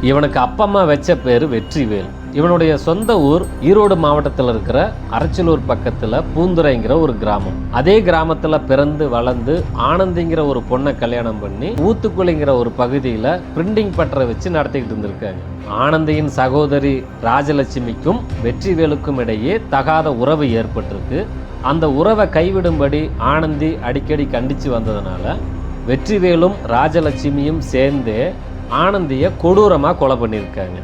இவனுக்கு அப்பம்மா வச்ச பேர் வெற்றிவேல். இவனுடைய சொந்த ஊர் ஈரோடு மாவட்டத்தில் இருக்கிற அரச்சலூர் பக்கத்தில் பூந்துரைங்கிற ஒரு கிராமம். அதே கிராமத்தில் பிறந்து வளர்ந்து ஆனந்திங்கிற ஒரு பொண்ணை கல்யாணம் பண்ணி ஊத்துக்குளிங்கிற ஒரு பகுதியில் பிரிண்டிங் பட்டறை வச்சு நடத்திக்கிட்டு இருந்திருக்காங்க. ஆனந்தியின் சகோதரி ராஜலட்சுமிக்கும் வெற்றிவேலுக்கும் இடையே தகாத உறவு ஏற்பட்டிருக்கு. அந்த உறவை கைவிடும்படி ஆனந்தி அடிக்கடி கண்டித்து வந்ததுனால வெற்றிவேலும் ராஜலட்சுமியும் சேர்ந்து ஆனந்தியை கொடூரமாக கொலை பண்ணியிருக்காங்க.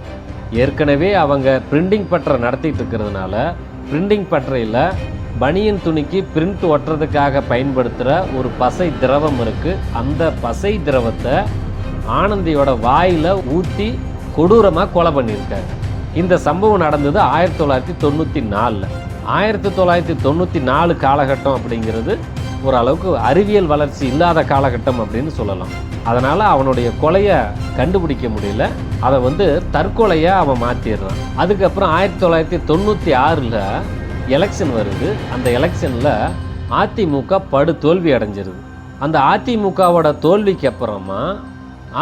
ஏற்கனவே அவங்க பிரிண்டிங் பட்டறை நடத்திட்டு இருக்கிறதுனால பிரிண்டிங் பட்டறையில் பனியன் துணிக்கு பிரிண்ட் ஒட்டுறதுக்காக பயன்படுத்துகிற ஒரு பசை திரவம் இருக்குது. அந்த பசை திரவத்தை ஆனந்தியோட வாயில் ஊற்றி கொடூரமாக கொலை பண்ணியிருக்காங்க. இந்த சம்பவம் நடந்தது 1994. 1994 காலகட்டம் அப்படிங்கிறது ஓரளவுக்கு அறிவியல் வளர்ச்சி இல்லாத காலகட்டம் அப்படின்னு சொல்லலாம். அதனால் அவனுடைய கொலையை கண்டுபிடிக்க முடியல. அதை தற்கொலையாக அவன் மாற்றிடுறான். அதுக்கப்புறம் 1996 எலெக்ஷன் வருது. அந்த எலெக்ஷனில் அதிமுக படு தோல்வி அடைஞ்சிருது. அந்த அதிமுகவோட தோல்விக்கு அப்புறமா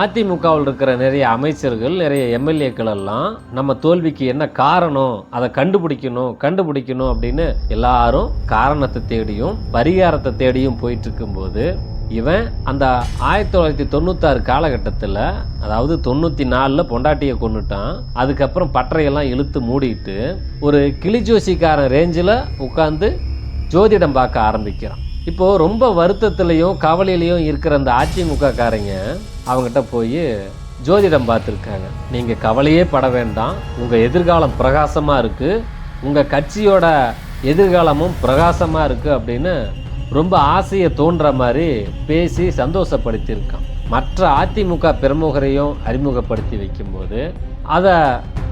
அதிமுகவில் இருக்கிற நிறைய அமைச்சர்கள், நிறைய எம்எல்ஏக்கள் எல்லாம் நம்ம தோல்விக்கு என்ன காரணம், அதை கண்டுபிடிக்கணும் அப்படின்னு எல்லாரும் காரணத்தை தேடியும் பரிகாரத்தை தேடியும் போயிட்டு இருக்கும்போது இவன் அந்த 1996 காலகட்டத்தில், அதாவது 94 பொண்டாட்டியை கொண்டுட்டான். அதுக்கப்புறம் பட்டறையெல்லாம் இழுத்து மூடிட்டு ஒரு கிளிஜோசிக்காரன் ரேஞ்சில் உட்காந்து ஜோதிடம் பார்க்க ஆரம்பிக்கிறான். இப்போது ரொம்ப வருத்தத்துலேயும் கவலையிலையும் இருக்கிற அந்த அதிமுக காரங்க அவங்ககிட்ட போய் ஜோதிடம் பார்த்துருக்காங்க. நீங்கள் கவலையே பட வேண்டாம், உங்கள் எதிர்காலம் பிரகாசமாக இருக்குது, உங்கள் கட்சியோட எதிர்காலமும் பிரகாசமாக இருக்குது அப்படின்னு ரொம்ப ஆசையை தோன்ற மாதிரி பேசி சந்தோஷப்படுத்தியிருக்கான். மற்ற அதிமுக பிரமுகரையும் அறிமுகப்படுத்தி வைக்கும்போது அதை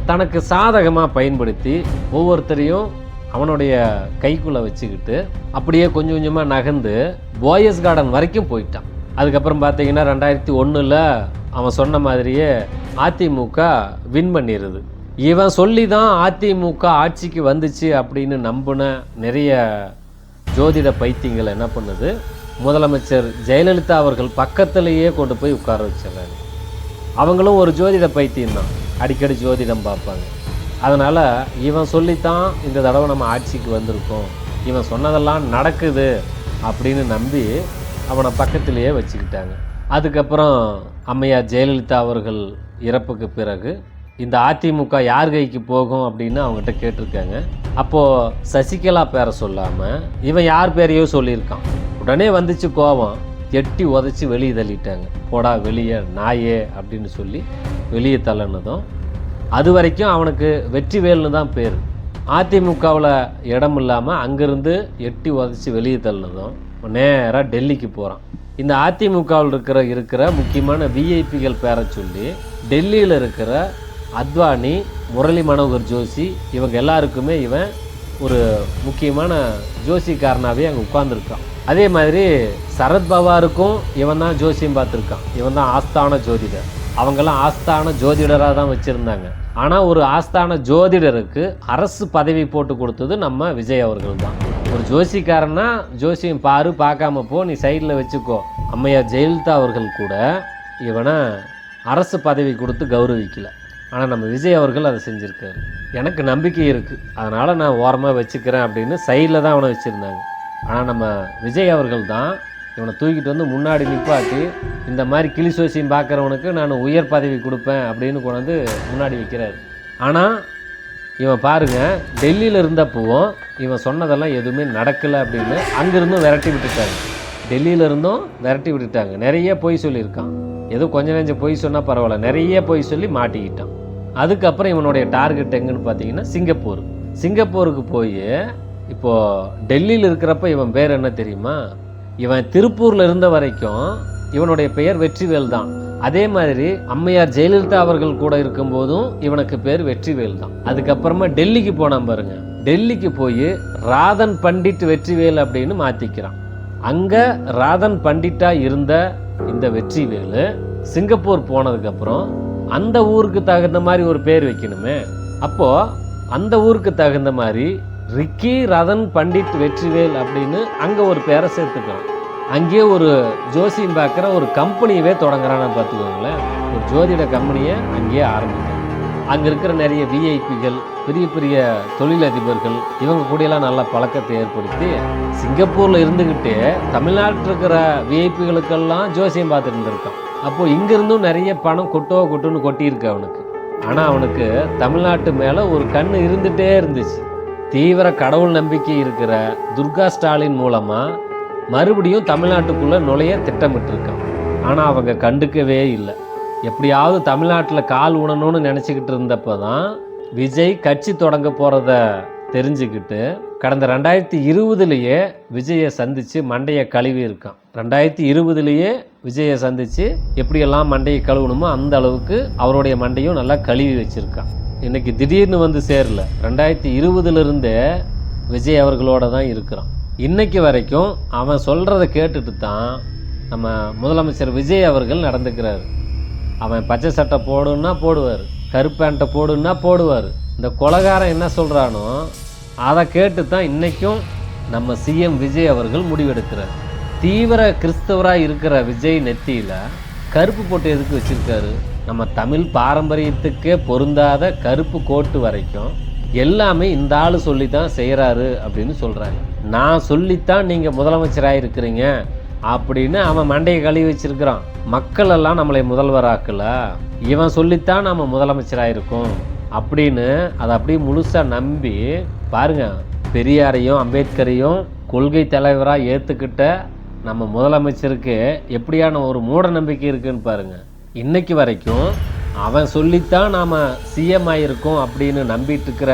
தனக்கு சாதகமாக பயன்படுத்தி ஒவ்வொருத்தரையும் அவனுடைய கைக்குள்ளே வச்சுக்கிட்டு அப்படியே கொஞ்சம் கொஞ்சமாக நகர்ந்து போயஸ் கார்டன் வரைக்கும் போயிட்டான். அதுக்கப்புறம் பார்த்தீங்கன்னா 2001 அவன் சொன்ன மாதிரியே அதிமுக வின் பண்ணிடுது. இவன் சொல்லி தான் அதிமுக ஆட்சிக்கு வந்துச்சு அப்படின்னு நம்பின நிறைய ஜோதிட பைத்தியங்கள் என்ன பண்ணுது, முதலமைச்சர் ஜெயலலிதா அவர்கள் பக்கத்திலேயே கொண்டு போய் உட்கார வச்சிடறாங்க. அவங்களும் ஒரு ஜோதிட பைத்தியம் தான், அடிக்கடி ஜோதிடம் பார்ப்பாங்க. அதனால் இவன் சொல்லித்தான் இந்த தடவை நம்ம ஆட்சிக்கு வந்திருக்கோம், இவன் சொன்னதெல்லாம் நடக்குது அப்படின்னு நம்பி அவனை பக்கத்திலேயே வச்சுக்கிட்டாங்க. அதுக்கப்புறம் அம்மையார் ஜெயலலிதா அவர்கள் இறப்புக்கு பிறகு இந்த அதிமுக யார் கைக்கு போகும் அப்படின்னு அவங்ககிட்ட கேட்டிருக்காங்க. அப்போது சசிகலா பேரை சொல்லாமல் இவன் யார் பேரையோ சொல்லியிருக்கான். உடனே வந்துச்சு கோபம், எட்டி உதச்சி வெளியே தள்ளிட்டாங்க. போடா வெளியே நாயே அப்படின்னு சொல்லி வெளியே தள்ளினதும் அது வரைக்கும் அவனுக்கு வெற்றிவேல்னு தான் பேர். அதிமுகவில் இடம் இல்லாமல் அங்கேருந்து எட்டி உதச்சி வெளியே தள்ளினதும் நேராக டெல்லிக்கு போகிறான். இந்த அதிமுகவில் இருக்கிற முக்கியமான விஐபிகள் பேரை சொல்லி டெல்லியில் இருக்கிற அத்வானி, முரளி மனோகர் ஜோஷி இவங்க எல்லாருக்குமே இவன் ஒரு முக்கியமான ஜோசிக்காரனாகவே அங்கே உட்கார்ந்துருக்கான். அதே மாதிரி சரத்பவாருக்கும் இவன் தான் ஜோசியம் பார்த்துருக்கான். இவன் தான் ஆஸ்தான ஜோதிடர். அவங்கெல்லாம் ஆஸ்தான ஜோதிடராக தான் வச்சுருந்தாங்க. ஆனால் ஒரு ஆஸ்தான ஜோதிடருக்கு அரசு பதவி போட்டு கொடுத்தது நம்ம விஜய் அவர்கள் தான். ஒரு ஜோசிக்காரன்னா ஜோசியம் பாரு, பார்க்காம போ, நீ சைடில் வச்சுக்கோ. அம்மையார் ஜெயலலிதா அவர்கள் கூட இவனை அரசு பதவி கொடுத்து கௌரவிக்கல. ஆனால் நம்ம விஜய் அவர்கள் அதை செஞ்சுருக்காரு. எனக்கு நம்பிக்கை இருக்குது, அதனால் நான் ஓரமாக வச்சுக்கிறேன் அப்படின்னு சைடில் தான் அவனை வச்சுருந்தாங்க. ஆனால் நம்ம விஜய் அவர்கள் தான் இவனை தூக்கிட்டு வந்து முன்னாடி நிப்பாட்டி இந்த மாதிரி கிளி சோசியம் பார்க்குறவனுக்கு நான் உயர் பதவி கொடுப்பேன் அப்படின்னு கொண்டு முன்னாடி வைக்கிறார். ஆனால் இவன் பாருங்கள், டெல்லியில் இருந்தப்பவும் இவன் சொன்னதெல்லாம் எதுவுமே நடக்கலை அப்படின்னு அங்கேருந்தும் விரட்டி விட்டுட்டாங்க. டெல்லியிலிருந்தும் விரட்டி விட்டுட்டாங்க. நிறைய பொய் சொல்லியிருக்கான். ஏதோ கொஞ்சம் நெஞ்சம் பொய் சொன்னால் பரவாயில்ல, நிறைய பொய் சொல்லி மாட்டிக்கிட்டான். அதுக்கப்புறம் இவனுடைய டார்கெட் எங்கன்னு பார்த்தீங்கன்னா சிங்கப்பூர். சிங்கப்பூருக்கு போய் இப்போது டெல்லியில் இருக்கிறப்ப இவன் பேர் என்ன தெரியுமா? இவன் திருப்பூரில் இருந்த வரைக்கும் இவனுடைய பெயர் வெற்றிவேல் தான். அதே மாதிரி அம்மையார் ஜெயலலிதா அவர்கள் கூட இருக்கும்போதும் இவனுக்கு பேர் வெற்றிவேல் தான். அதுக்கப்புறமா டெல்லிக்கு போனான் பாருங்க. டெல்லிக்கு போய் ராதன் பண்டிட் வெற்றிவேல் அப்படின்னு மாற்றிக்கிறான். அங்கே ராதன் பண்டிட்டாக இருந்த இந்த வெற்றிவேலு சிங்கப்பூர் போனதுக்கப்புறம் அந்த ஊருக்கு தகுந்த மாதிரி ஒரு பேர் வைக்கணுமே. அப்போது அந்த ஊருக்கு தகுந்த மாதிரி ரிக்கி ரதன் பண்டிட் வெற்றிவேல் அப்படின்னு அங்கே ஒரு பேரை சேர்த்துக்கலாம். அங்கேயே ஒரு ஜோசியம் பார்க்குற ஒரு கம்பெனியவே தொடங்குறான்னு பார்த்துக்கோங்களேன். ஒரு ஜோதிட கம்பெனியை அங்கேயே ஆரம்பிக்கிறாங்க. அங்கே இருக்கிற நிறைய விஐபிகள், பெரிய பெரிய தொழிலதிபர்கள், இவங்க கூடயெல்லாம் நல்ல பழக்கத்தை ஏற்படுத்தி சிங்கப்பூரில் இருந்துக்கிட்டே தமிழ்நாட்டில் இருக்கிற விஐபிகளுக்கெல்லாம் ஜோசியம் பார்த்துட்டு இருந்திருக்கான். அப்போது இங்கேருந்தும் நிறைய பணம் கொட்டுன்னு கொட்டியிருக்கு அவனுக்கு. ஆனால் அவனுக்கு தமிழ்நாட்டு மேலே ஒரு கண் இருந்துகிட்டே இருந்துச்சு. தீவிர கடவுள் நம்பிக்கை இருக்கிற துர்கா ஸ்டாலின் மூலமாக மறுபடியும் தமிழ்நாட்டுக்குள்ளே நுழைய திட்டமிட்டிருக்கான். ஆனால் அவங்க கண்டுக்கவே இல்லை. எப்படியாவது தமிழ்நாட்டில் கால் ஊனணும்னு நினச்சிக்கிட்டு இருந்தப்போ தான் விஜய் கட்சி தொடங்க போகிறத தெரிஞ்சுக்கிட்டு கடந்த 2020 விஜயை சந்தித்து மண்டையை கழுவி இருக்கான். 2020 விஜயை சந்தித்து எப்படியெல்லாம் மண்டையை கழுவணுமோ அந்த அளவுக்கு அவருடைய மண்டையும் நல்லா கழுவி வச்சுருக்கான். இன்றைக்கி திடீர்னு வந்து சேரல. 2020 விஜய் அவர்களோட தான் இருக்கிறான். இன்றைக்கி வரைக்கும் அவன் சொல்கிறத கேட்டுட்டு தான் நம்ம முதலமைச்சர் விஜய் அவர்கள் நடந்துக்கிறாரு. அவன் பச்சை சட்டை போடுன்னா போடுவார், கருப்பேண்ட்டை போடுன்னா போடுவார். இந்த கொலைகாரன் என்ன சொல்கிறானோ அதை கேட்டு தான் இன்றைக்கும் நம்ம சிஎம் விஜய் அவர்கள் முடிவெடுக்கிறார். தீவிர கிறிஸ்தவராக இருக்கிற விஜய் நெத்தியில் கருப்பு போட்டு எதுக்கு வச்சுருக்காரு? நம்ம தமிழ் பாரம்பரியத்துக்கே பொருந்தாத கருப்பு கோட்டு வரைக்கும் எல்லாமே இந்த ஆள் சொல்லி தான் செய்கிறாரு அப்படின்னு சொல்கிறாங்க. நான் சொல்லித்தான் நீங்கள் முதலமைச்சராக இருக்கிறீங்க அப்படின்னு அவன் மண்டையை கழுவி வச்சிருக்கிறான். மக்கள் எல்லாம் நம்மளை முதல்வராக்கல, இவன் சொல்லித்தான் நம்ம முதலமைச்சராக இருக்கோம் அப்படின்னு அதை அப்படியே முழுசாக நம்பி பாருங்க. பெரியாரையும் அம்பேத்கரையும் கொள்கை தலைவராக ஏற்றுக்கிட்ட நம்ம முதலமைச்சருக்கு எப்படியான ஒரு மூட நம்பிக்கை இருக்குன்னு பாருங்க. இன்னைக்கு வரைக்கும் அவன் சொல்லித்தான் நாம் சிஎம் ஆகிருக்கோம் அப்படின்னு நம்பிட்டு இருக்கிற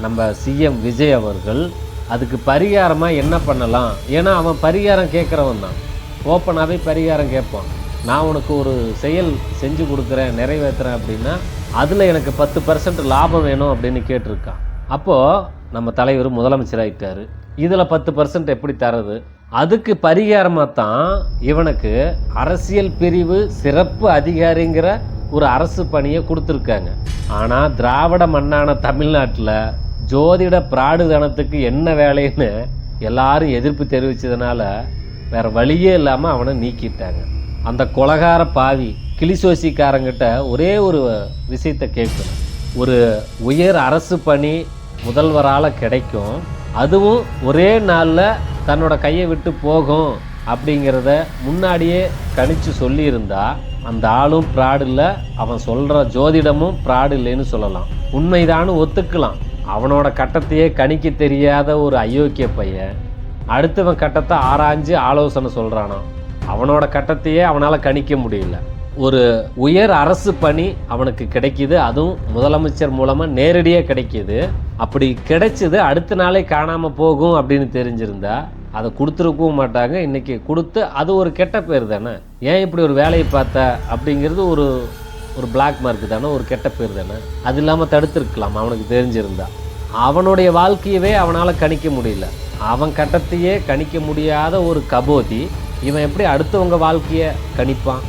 நம்ம சிஎம் விஜய் அவர்கள் அதுக்கு பரிகாரமாக என்ன பண்ணலாம்? ஏன்னா அவன் பரிகாரம் கேட்குறவன் தான், ஓப்பனாகவே பரிகாரம் கேட்பான். நான் உனக்கு ஒரு செயல் செஞ்சு கொடுக்குறேன், நிறைவேற்றுறேன் அப்படின்னா அதில் எனக்கு 10% லாபம் வேணும் அப்படின்னு கேட்டிருக்கான். அப்போது நம்ம தலைவர் முதலமைச்சராகிட்டார், இதில் 10% எப்படி தரது? அதுக்கு பரிகாரமாக தான் இவனுக்கு அரசியல் பிரிவு சிறப்பு அதிகாரிங்கிற ஒரு அரசு பணியை கொடுத்துருக்காங்க. ஆனால் திராவிட மண்ணான தமிழ்நாட்டில் ஜோதிட பிராடுதனத்துக்கு என்ன வேலைன்னு எல்லாரும் எதிர்ப்பு தெரிவித்ததுனால வேறு வழியே இல்லாமல் அவனை நீக்கிட்டாங்க. அந்த கொலகார பாவி கிளிசோசிக்காரங்கிட்ட ஒரே ஒரு விஷயத்தை கேட்கணும். ஒரு உயர் அரசு பணி முதல்வரால் கிடைக்கும், அதுவும் ஒரே நாளில் தன்னோட கையை விட்டு போகும் அப்படிங்கிறத முன்னாடியே கணிச்சு சொல்லியிருந்தா அந்த ஆளும் ப்ராடு இல்லை, அவன் சொல்கிற ஜோதிடமும் ப்ராடு இல்லைன்னு சொல்லலாம். உண்மைதான்னு ஒத்துக்கலாம். அவனோட கட்டத்தையே கணிக்க தெரியாத ஒரு அயோக்கிய பையன் அடுத்தவன் கட்டத்தை ஆராய்ஞ்சு ஆலோசனை சொல்கிறானோ, அவனோட கட்டத்தையே அவனால் கணிக்க முடியல. ஒரு உயர் அரசு பணி அவனுக்கு கிடைக்கிது, அதுவும் முதலமைச்சர் மூலமாக நேரடியாக கிடைக்கிது. அப்படி கிடைச்சது அடுத்த நாளே காணாமல் போகும் அப்படின்னு தெரிஞ்சிருந்தா அதை கொடுத்துருக்கவும் மாட்டாங்க. இன்றைக்கி கொடுத்து அது ஒரு கெட்ட பேர் தானே. ஏன் இப்படி ஒரு வேலையை பார்த்த அப்படிங்கிறது ஒரு பிளாக் மார்க் தானே, ஒரு கெட்ட பேர் தானே. அது இல்லாமல் தடுத்துருக்கலாம் அவனுக்கு தெரிஞ்சிருந்தா. அவனுடைய வாழ்க்கையவே அவனால் கணிக்க முடியல. அவன் கட்டத்தையே கணிக்க முடியாத ஒரு கபோதி இவன் எப்படி அடுத்தவங்க வாழ்க்கையை கணிப்பான்?